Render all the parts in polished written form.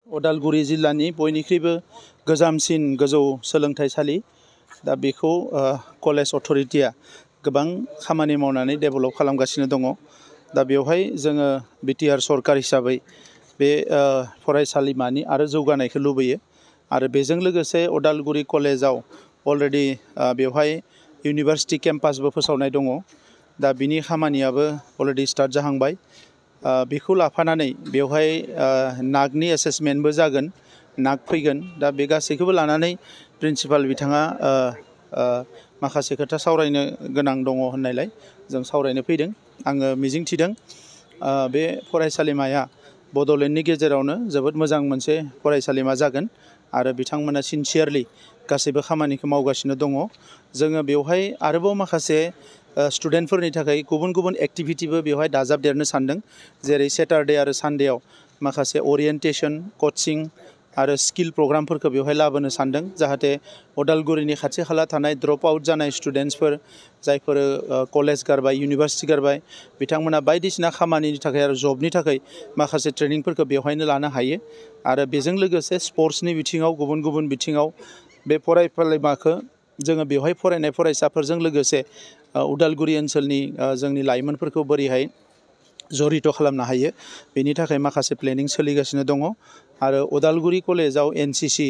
उदालगुरि जिल्लानि बयनिख्रुइबो गोजामसिन गोजौ सोलोंथाइसालि दा बेखौ कलेज अथरिटिया गोबां खामानि मावनानै डेभेलप खालामगासिनो दङ। दा बेवहाय जोङो बिटिआर सरकार हिसाबै बे फरायसालिमानि आरो जौगानायखौ लुबैयो आरो बेजों लोगोसे उदालगुरि कलेजाव अलरेडि बेवहाय इउनिभार्सिटि केम्पासबो फोसावनाय दङ। दा बिनि खामानियाबो अलरेडि स्टार्ट जाहांबाय। बेखौ लाफानानै बेवहाय नागनि एसेसमेन्टबो जागोन, नाग फैगोन। दा बे गासैखौबो लानानै प्रिन्सिपाल बिथाङा माखासे खोथा सावरायनो गोनां दङ होननायलाय जों सावरायनो फैदों। आङो मिजिंथिदों बे फरायसालिमाया बड'लेण्डनि गेजेरावनो जोबोद मोजां मोनसे फरायसालिमा जागोन आरो बिथांमोना सिनसियारलि गासैबो खामानिखौ मावगासिनो दङ। जोङो बेवहाय आरोबाव माखासे स्टुडेन्टफोरनि थाखाय गुबुन गुबुन एक्टिभिटिबो बेवहाय दाजाबदेरनो सानदों, जेरै सेटारडे आरो सानडेआव माखासे अरियेन्टेसन, कचिं आरो स्किल प्रग्रामफोरखौ बेवहाय लाबोनो सानदों, जाहाथे उदालगुरिनि खाथि खाला थानाय ड्रप आउट जानाय स्टुडेन्टसफोर जायफोर कलेज गारबाय, इउनिभार्सिटि गारबाय, बिथांमोना बायदिसिना खामानिनि थाखाय आरो जबनि थाखाय माखासे ट्रेनिंफोरखौ बेवहायनो लानो हायो। आरो बेजों लोगोसे स्पर्ट्सनि बिथिङाव, गुबुन गुबुन बिथिङाव बे फरायसालिमाखौ जोङो बेवहाय फरायनाय फरायसाफोरजों लोगोसे उदालगुरि ओनसोलनि जोंनि लाइमोनफोरखौ बोरैहाय जड़ित खालामनो हायो, बेनि थाखाय माखासे प्लेनिं सोलिगासिनो दङ। आरो उदालगुरि कलेजाव एनसिसि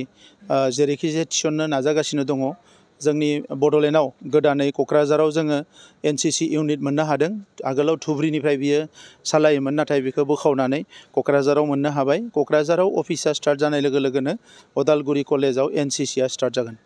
जेरैखि जाया थिसननो नाजागासिनो दङ। जोंनि बड'लेण्डआव गोदानै क'क्राझाराव जोङो एनसिसि इउनिट मोननो हादों। आगोलाव धुब्रिनिफ्राय बियो सालायोमोन, नाथाय बेखौ बोखावनानै क'क्राझाराव मोननो हाबाय। क'क्राझाराव अफिसा स्टार्ट जानाय लोगो लोगोनो उदालगुरि कलेजाव एनसिसिआ स्टार्ट जागोन।